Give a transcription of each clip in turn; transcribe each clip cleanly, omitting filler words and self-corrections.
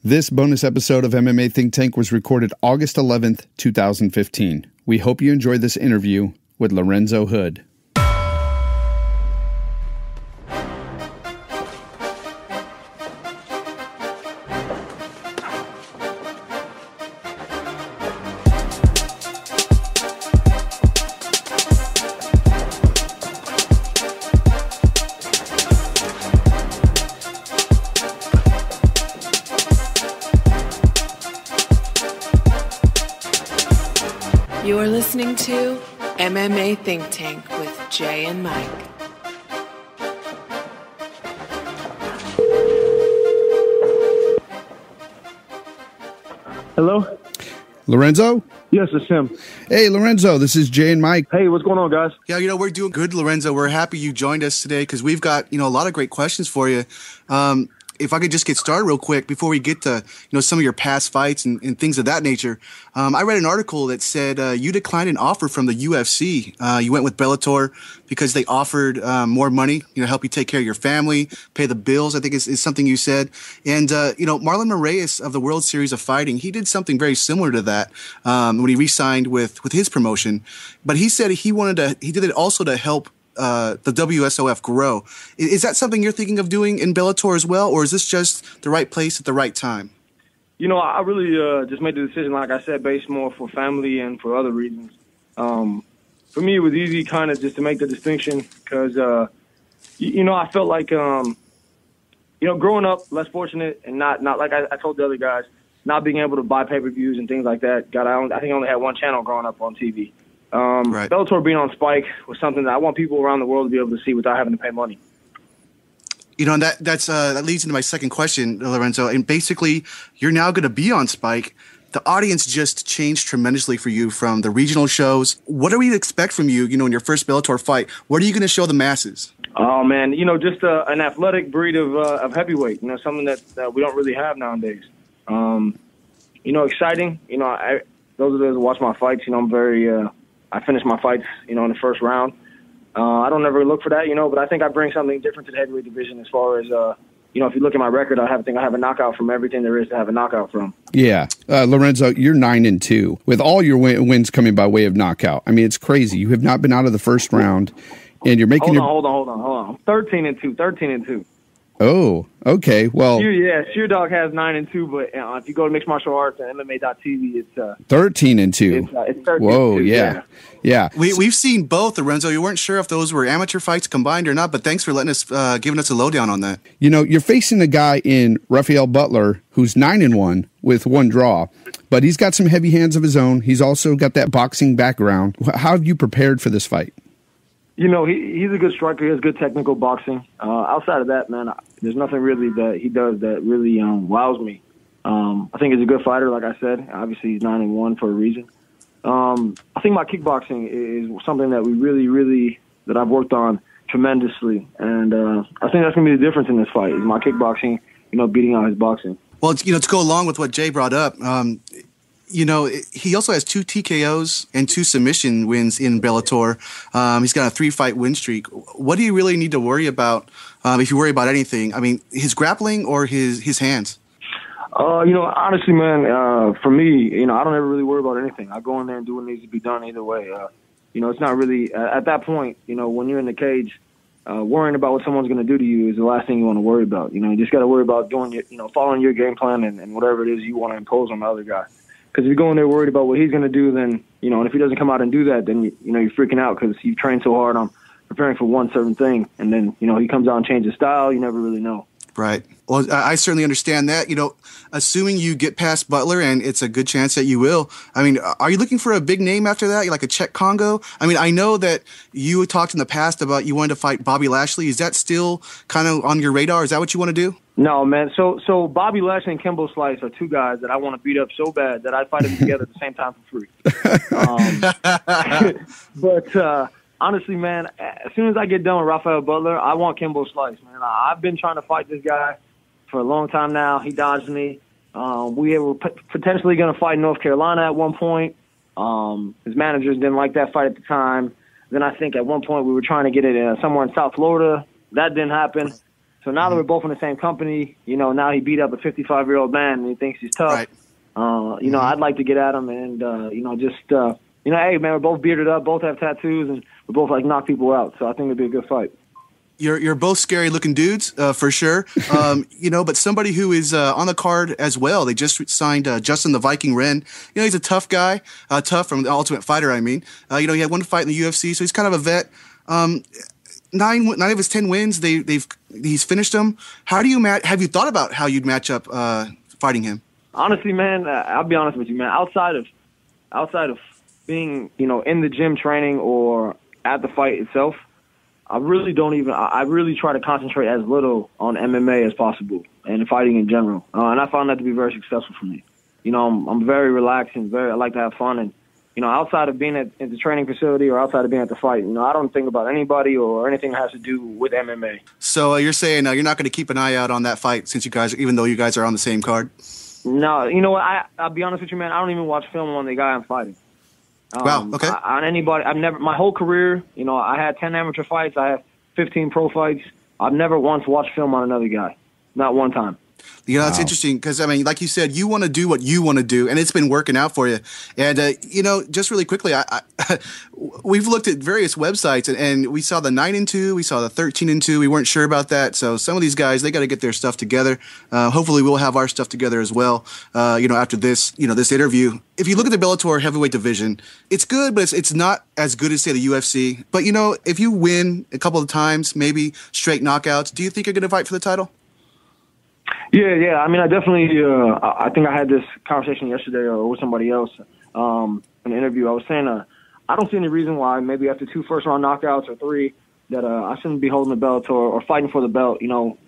This bonus episode of MMA Think Tank was recorded August 11th, 2015. We hope you enjoyed this interview with Lorenzo Hood. You are listening to MMA Think Tank with Jay and Mike. Hello? Lorenzo? Yes, it's him. Hey, Lorenzo, this is Jay and Mike. Hey, what's going on, guys? Yeah, we're doing good, Lorenzo. We're happy you joined us today because we've got, a lot of great questions for you. If I could just get started real quick before we get to, some of your past fights and things of that nature. I read an article that said you declined an offer from the UFC. You went with Bellator because they offered more money, help you take care of your family, pay the bills, I think is something you said. And, Marlon Moraes of the World Series of Fighting, he did something very similar to that when he re-signed with his promotion. But he said he did it also to help the WSOF grow. Is that something you're thinking of doing in Bellator as well, or is this just the right place at the right time? I really just made the decision, like I said, based more for family and for other reasons. For me, it was easy kind of just to make the distinction because, I felt like, growing up less fortunate and not like I told the other guys, not being able to buy pay-per-views and things like that. I think I only had one channel growing up on TV. Right. Bellator being on Spike was something that I want people around the world to be able to see without having to pay money. And that leads into my second question, Lorenzo. And basically, you're now going to be on Spike. The audience just changed tremendously for you from the regional shows. What are we to expect from you, in your first Bellator fight? What are you going to show the masses? Oh, man, just an athletic breed of heavyweight, something that we don't really have nowadays. Exciting. Those of those who watch my fights, I'm very... I finish my fights, in the first round. I don't ever look for that, but I think I bring something different to the heavyweight division as far as, if you look at my record, I have a knockout from everything there is to have a knockout from. Yeah. Lorenzo, you're 9-2 with all your wins coming by way of knockout. I mean, it's crazy. You have not been out of the first round, and you're making Hold on. 13-2. Oh, okay. Well, Sheer Dog has 9-2, but if you go to Mixed Martial Arts and MMA.tv, it's 13-2. It's 13-2. Whoa, yeah. We've seen both, Lorenzo. You weren't sure if those were amateur fights combined or not, but thanks for letting us giving us a lowdown on that. You're facing a guy in Rafael Butler who's 9-1 with one draw, but he's got some heavy hands of his own. He's also got that boxing background. How have you prepared for this fight? He's a good striker. He has good technical boxing. Outside of that, man, there's nothing really that he does that really wows me. I think he's a good fighter, like I said. Obviously, he's 9-1 for a reason. I think my kickboxing is something that we really that I've worked on tremendously, and I think that's gonna be the difference in this fight. Is my kickboxing, beating out his boxing. Well, to go along with what Jay brought up. He also has 2 TKOs and 2 submission wins in Bellator. He's got a 3-fight win streak. What do you really need to worry about, if you worry about anything? I mean, his grappling or his hands? Honestly, man, for me, I don't ever really worry about anything. I go in there and do what needs to be done either way. It's not really, at that point, when you're in the cage, worrying about what someone's going to do to you is the last thing you want to worry about. You just got to worry about doing following your game plan and whatever it is you want to impose on the other guy. Because if you go in there worried about what he's going to do, then, and if he doesn't come out and do that, then, you're freaking out because you've trained so hard on preparing for one certain thing. And then, he comes out and changes style. You never really know. Right. Well, I certainly understand that. Assuming you get past Butler, and it's a good chance that you will, I mean, are you looking for a big name after that, like a Czech Congo? I mean, I know that you had talked in the past about you wanted to fight Bobby Lashley. Is that still kind of on your radar? Is that what you want to do? No, man. So Bobby Lashley and Kimbo Slice are 2 guys that I want to beat up so bad that I'd fight them together at the same time for free. But honestly, man, as soon as I get done with Rafael Butler, I want Kimbo Slice, man. I've been trying to fight this guy for a long time now. He dodged me. We were potentially going to fight North Carolina at one point. His managers didn't like that fight at the time. Then I think at one point we were trying to get it somewhere in South Florida. That didn't happen. So now that we're both in the same company, now he beat up a 55-year-old man and he thinks he's tough. Right. I'd like to get at him and, hey, man, we're both bearded up, both have tattoos, and we both like knock people out. So I think it'd be a good fight. You're both scary looking dudes, for sure. But somebody who is on the card as well. They just signed Justin the Viking Wren. He's a tough guy, tough from the Ultimate Fighter. I mean, he had one fight in the UFC, so he's kind of a vet. 9 of his 10 wins, he's finished them. How do you have you thought about how you'd match up fighting him? Honestly, man, I'll be honest with you, man. Outside of being, in the gym training or at the fight itself, I really try to concentrate as little on MMA as possible and fighting in general. And I found that to be very successful for me. I'm very relaxed and I like to have fun. And, outside of being at the training facility or outside of being at the fight, I don't think about anybody or anything that has to do with MMA. So you're saying you're not going to keep an eye out on that fight even though you guys are on the same card? No, you know what? I'll be honest with you, man. I don't even watch film on the guy I'm fighting. Wow. Okay. On anybody, my whole career, I had 10 amateur fights. I have 15 pro fights. I've never once watched film on another guy. Not one time. That's interesting because, like you said, you want to do what you want to do, and it's been working out for you. And, just really quickly, we've looked at various websites, and we saw the 9-2, we saw the 13-2. We weren't sure about that. So some of these guys, they got to get their stuff together. Hopefully we'll have our stuff together as well, after this, this interview. If you look at the Bellator heavyweight division, it's good, but it's not as good as, say, the UFC. But, if you win a couple of times, maybe straight knockouts, do you think you're going to fight for the title? Yeah. I mean, I definitely. I think I had this conversation yesterday or with somebody else in an interview. I was saying I don't see any reason why maybe after 2 first-round knockouts or 3 that I shouldn't be holding the belt or fighting for the belt.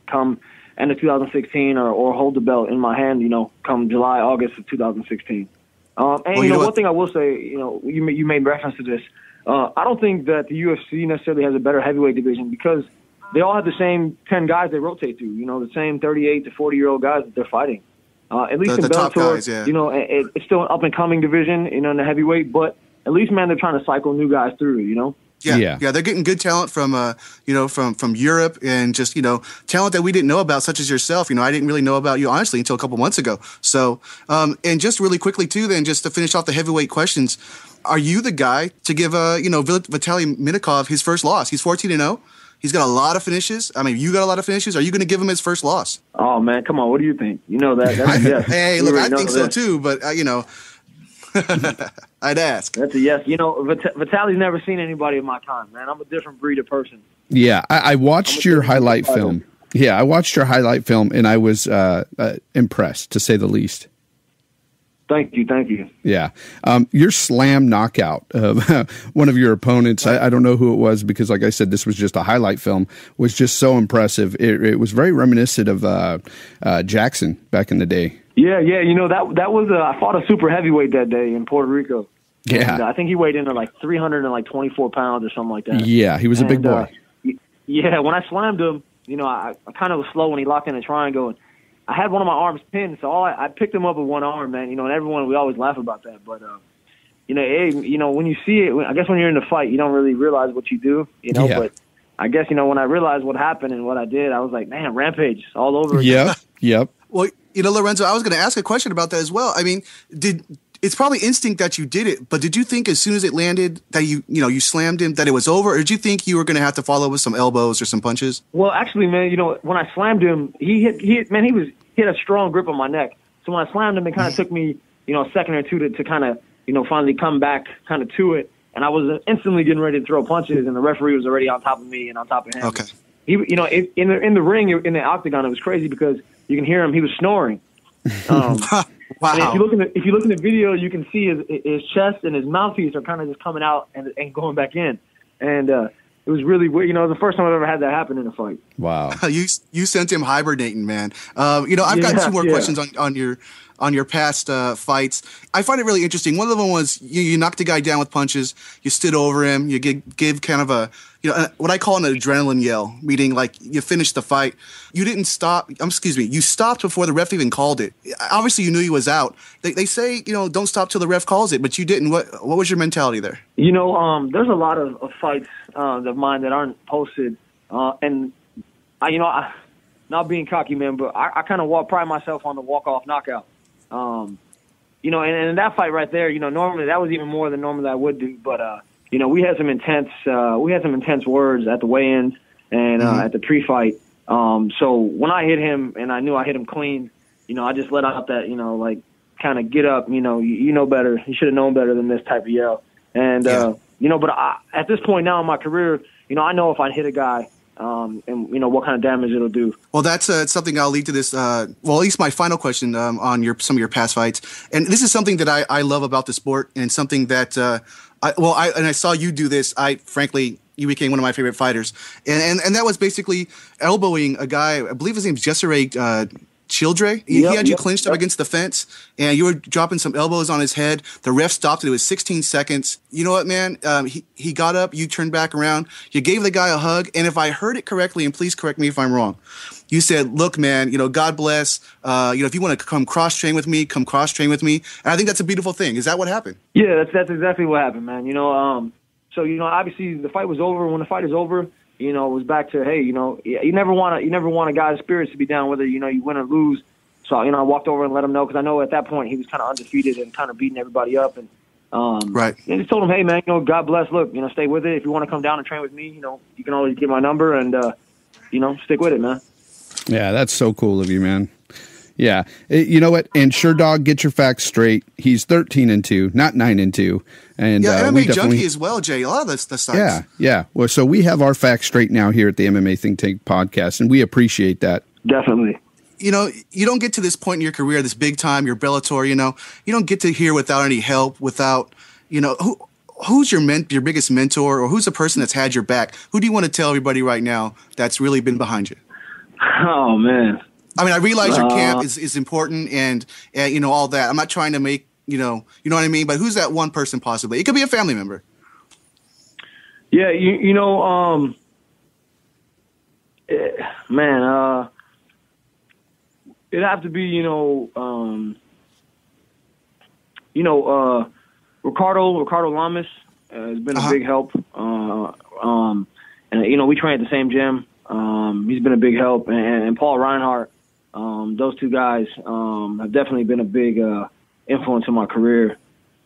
Come end of 2016 or hold the belt in my hand. Come July, August of 2016. One thing I will say, you made reference to this. I don't think that the UFC necessarily has a better heavyweight division because they all have the same 10 guys they rotate through, the same 38 to 40-year-old guys that they're fighting. At least in Bellator, top guys, yeah. It's still an up-and-coming division, in the heavyweight, but at least, man, they're trying to cycle new guys through, Yeah, they're getting good talent from from Europe and just talent that we didn't know about, such as yourself. I didn't really know about you honestly until a couple months ago. So, and just really quickly too, then just to finish off the heavyweight questions, are you the guy to give Vitaly Minakov his first loss? He's 14-0. He's got a lot of finishes. You got a lot of finishes. Are you going to give him his first loss? Oh man, come on! What do you think? That's a yes. Hey, look, I think so too, but I'd ask. That's a yes. Vitaly's never seen anybody of my kind, man. I'm a different breed of person. Yeah, I watched your highlight film. Yeah, I watched your highlight film, and I was impressed, to say the least. Thank you. Yeah. Your slam knockout of one of your opponents, I don't know who it was because, like I said, this was just a highlight film, was just so impressive. It was very reminiscent of Jackson back in the day. Yeah. That was I fought a super heavyweight that day in Puerto Rico. Yeah. And, I think he weighed in at like 324 pounds or something like that. Yeah, he was a big boy. When I slammed him, I kind of was slow when he locked in the triangle. And I had one of my arms pinned, so I picked him up with one arm, man. And everyone, we always laugh about that. But, when you see it, I guess when you're in the fight, you don't really realize what you do, Yeah. But I guess, when I realized what happened and what I did, I was like, man, rampage all over again. Yep. Well, Lorenzo, I was going to ask a question about that as well. It's probably instinct that you did it, but did you think as soon as it landed that you slammed him, that it was over, or did you think you were going to have to follow with some elbows or some punches? Well, actually, man, when I slammed him, he hit a strong grip on my neck. So when I slammed him, it kind of took me, a second or two to kind of, finally come back kind of to it. And I was instantly getting ready to throw punches, and the referee was already on top of me and on top of him. Okay. He, in the ring, in the octagon, it was crazy because you can hear him. He was snoring. Wow. And if you look in the video, you can see his chest and his mouthpiece are kind of just coming out and going back in. And it was really weird. The first time I've ever had that happen in a fight. Wow. You sent him hibernating, man. I've got 2 more questions on your past fights. I find it really interesting. One of them was you knocked the guy down with punches. You stood over him. You give kind of a what I call an adrenaline yell, meaning like you finished the fight. You didn't stop. You stopped before the ref even called it. Obviously, you knew he was out. They say don't stop till the ref calls it, but you didn't. What was your mentality there? There's a lot of fights of mine that aren't posted, and I not being cocky, man, but I kind of pride myself on the walk-off knockout. You know, and in that fight right there, you know, normally that was even more than normally I would do. But, you know, we had some intense words at the weigh-ins and at the pre-fight. So when I hit him and I knew I hit him clean, you know, I just let out that, you know, like, kind of get up, you know, you know better. You should have known better than this type of yell. And, you know, but at this point now in my career, you know, I know if I hit a guy, and you know what kind of damage it'll do. Well, that's something I'll lead to this. Well, at least my final question on some of your past fights, and this is something that I love about the sport, and something that I saw you do this. Frankly, you became one of my favorite fighters, and that was basically elbowing a guy. I believe his name's Jessere Childre. He had you clinched up against the fence, and you were dropping some elbows on his head. The ref stopped it. It was 16 seconds. You know what, man? He got up. You turned back around. You gave the guy a hug. And if I heard it correctly, and please correct me if I'm wrong, you said, "Look, man, you know, God bless. You know, if you want to come cross-train with me, come cross-train with me." And I think that's a beautiful thing. Is that what happened? Yeah, that's exactly what happened, man. You know, so you know, obviously the fight was over. When the fight is over, you know, it was back to, hey, you know, you never want a guy's spirits to be down, whether, you know, you win or lose. So, you know, I walked over and let him know, because I know at that point he was kind of undefeated and kind of beating everybody up. And right. And just told him, hey, man, you know, God bless. Look, you know, stay with it. If you want to come down and train with me, you know, you can always get my number and, you know, stick with it, man. Yeah, that's so cool of you, man. Yeah. You know what? And Sure Dog, get your facts straight. He's 13-2, not 9-2. And MMA junkie as well, Jay. A lot of the sites. Yeah. Well, so we have our facts straight now here at the MMA Think Tank podcast, and we appreciate that. Definitely. You know, you don't get to this point in your career, this big time, your Bellator, you know, you don't get to here without any help, without, you know, who's your biggest mentor, or who's the person that's had your back? Who do you want to tell everybody right now that's really been behind you? Oh, man. I mean, I realize your camp is important and you know, all that. I'm not trying to make, you know what I mean? But who's that one person possibly? It could be a family member. Yeah, you know, man, it'd have to be, you know, Ricardo Lamas has been a big help. And, you know, we train at the same gym. He's been a big help. And Paul Reinhardt, those two guys have definitely been a big influence in my career.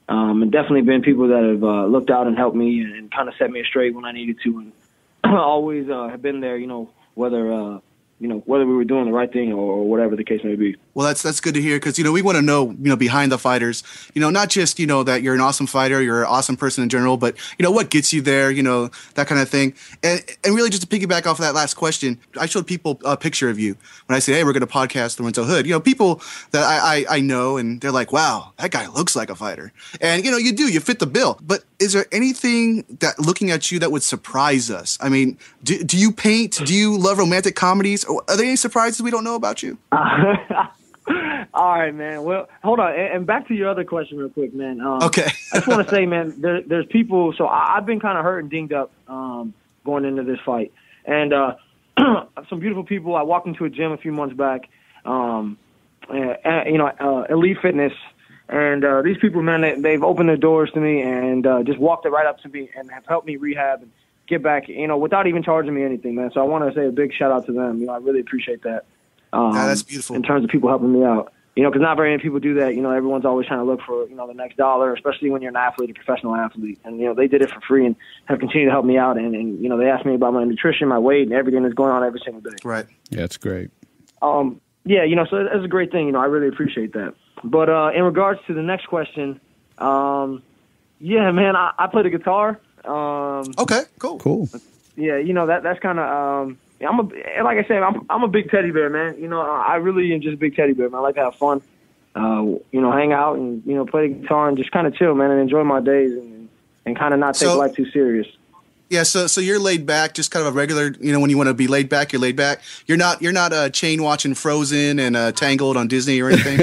And definitely been people that have looked out and helped me and kind of set me straight when I needed to. And always have been there, you know, whether we were doing the right thing or whatever the case may be. Well, that's good to hear, because, you know, we want to know, you know, behind the fighters, you know, not just, you know, that you're an awesome fighter, you're an awesome person in general, but, you know, what gets you there, you know, that kind of thing. And really, just to piggyback off of that last question, I showed people a picture of you when I said, hey, we're going to podcast Lorenzo Hood. You know, people that I know, and they're like, wow, that guy looks like a fighter. And, you know, you fit the bill. But is there anything that, looking at you, that would surprise us? I mean, do you paint? Do you love romantic comedies? Or are there any surprises we don't know about you? All right, man. Well, hold on. And back to your other question real quick, man. Okay. I just want to say, man, there's people. So I've been kind of hurt and dinged up going into this fight. And some beautiful people. I walked into a gym a few months back, you know, Elite Fitness. And these people, man, they've opened their doors to me and just walked it right up to me and have helped me rehab and get back, you know, without even charging me anything, man. So I want to say a big shout out to them. You know, I really appreciate that. That's beautiful. In terms of people helping me out, you know, because not very many people do that. You know, everyone's always trying to look for, you know, the next dollar, especially when you're an athlete, a professional athlete. And, you know, they did it for free and have continued to help me out. And you know, they asked me about my nutrition, my weight, and everything that's going on every single day. Right. Yeah, that's great. Yeah, you know, so that's a great thing. You know, I really appreciate that. But in regards to the next question, yeah, man, I play the guitar. Okay, cool. Yeah, you know, that's kind of like I said, I'm a big teddy bear, man. You know, I really am just a big teddy bear, man. I like to have fun, you know, hang out and, you know, play the guitar and just kind of chill, man, and enjoy my days and kind of not take life too serious. Yeah, so you're laid back, just kind of a regular, you know, when you want to be laid back, you're laid back. You're not chain watching Frozen and Tangled on Disney or anything.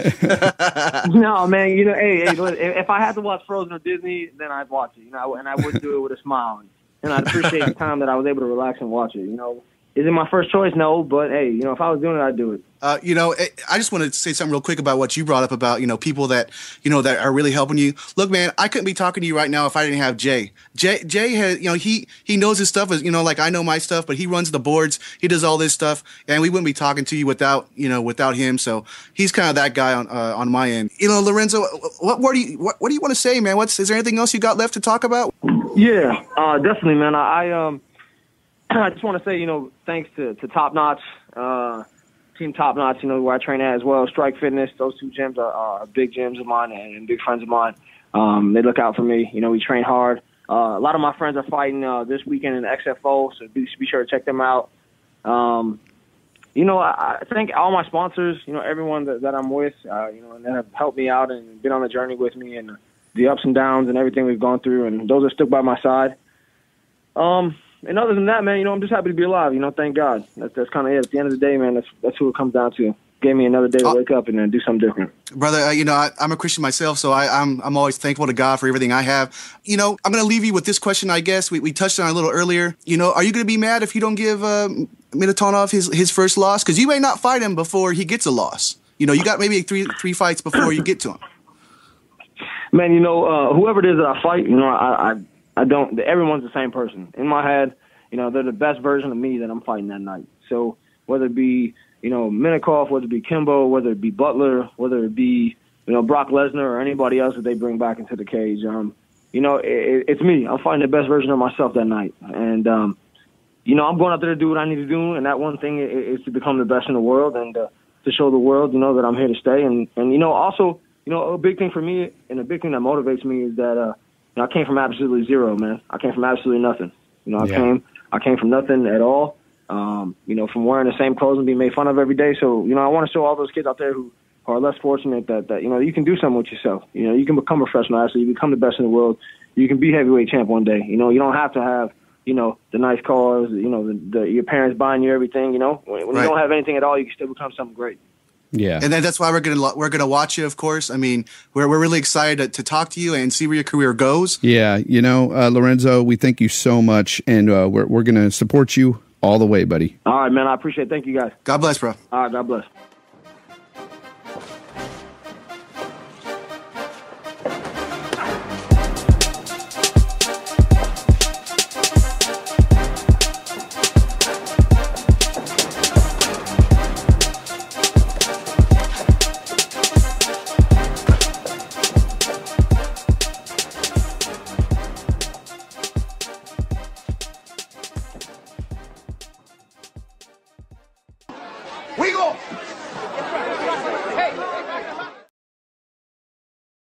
No, man. You know, hey, if I had to watch Frozen or Disney, then I'd watch it. You know, and I would do it with a smile, and I'd appreciate the time that I was able to relax and watch it. You know, Is it my first choice? No, but hey, if I was doing it, I'd do it. I just want to say something real quick about what you brought up about, people that, that are really helping you. Look, man, I couldn't be talking to you right now if I didn't have Jay. Jay has, he knows his stuff, like I know my stuff, but he runs the boards. He does all this stuff, and we wouldn't be talking to you without him. So he's kind of that guy on my end. Lorenzo, what do you want to say, man? Is there anything else you got left to talk about? Yeah, definitely, man. I just want to say, thanks to Top Notch, Team Top Notch, where I train at as well. Strike Fitness, those two gyms are big gyms of mine and big friends of mine. They look out for me. We train hard. A lot of my friends are fighting this weekend in the XFO, so be sure to check them out. I thank all my sponsors, everyone that I'm with, and that have helped me out and been on the journey with me and the ups and downs and everything we've gone through, and those are stuck by my side. And other than that, man, I'm just happy to be alive. Thank God. That's kind of it. At the end of the day, man, that's who it comes down to. Gave me another day to wake up and then do something different. Brother, I'm a Christian myself, so I'm always thankful to God for everything I have. I'm going to leave you with this question, I guess. We touched on it a little earlier. Are you going to be mad if you don't give Milutinov his first loss? Because you may not fight him before he gets a loss. You got maybe three fights before you get to him. Man, whoever it is that I fight, I don't. Everyone's the same person in my head. They're the best version of me that I'm fighting that night. So whether it be Minikoff, whether it be Kimbo, whether it be Butler, whether it be Brock Lesnar or anybody else that they bring back into the cage, it's me. I'm fighting the best version of myself that night, and I'm going out there to do what I need to do. And that one thing is to become the best in the world and to show the world that I'm here to stay. And also a big thing for me and a big thing that motivates me is that. I came from absolutely zero, man. I came from absolutely nothing. I came from nothing at all. From wearing the same clothes and being made fun of every day. So, I want to show all those kids out there who are less fortunate that you can do something with yourself. You can become a professional athlete. You become the best in the world. You can be heavyweight champ one day. You don't have to have, the nice cars, your parents buying you everything, When right. You don't have anything at all, you can still become something great. Yeah, and then that's why we're gonna watch you. Of course, I mean we're really excited to talk to you and see where your career goes. Yeah, Lorenzo, we thank you so much, and we're gonna support you all the way, buddy. All right, man, I appreciate it. Thank you, guys. God bless, bro. All right, God bless. We go.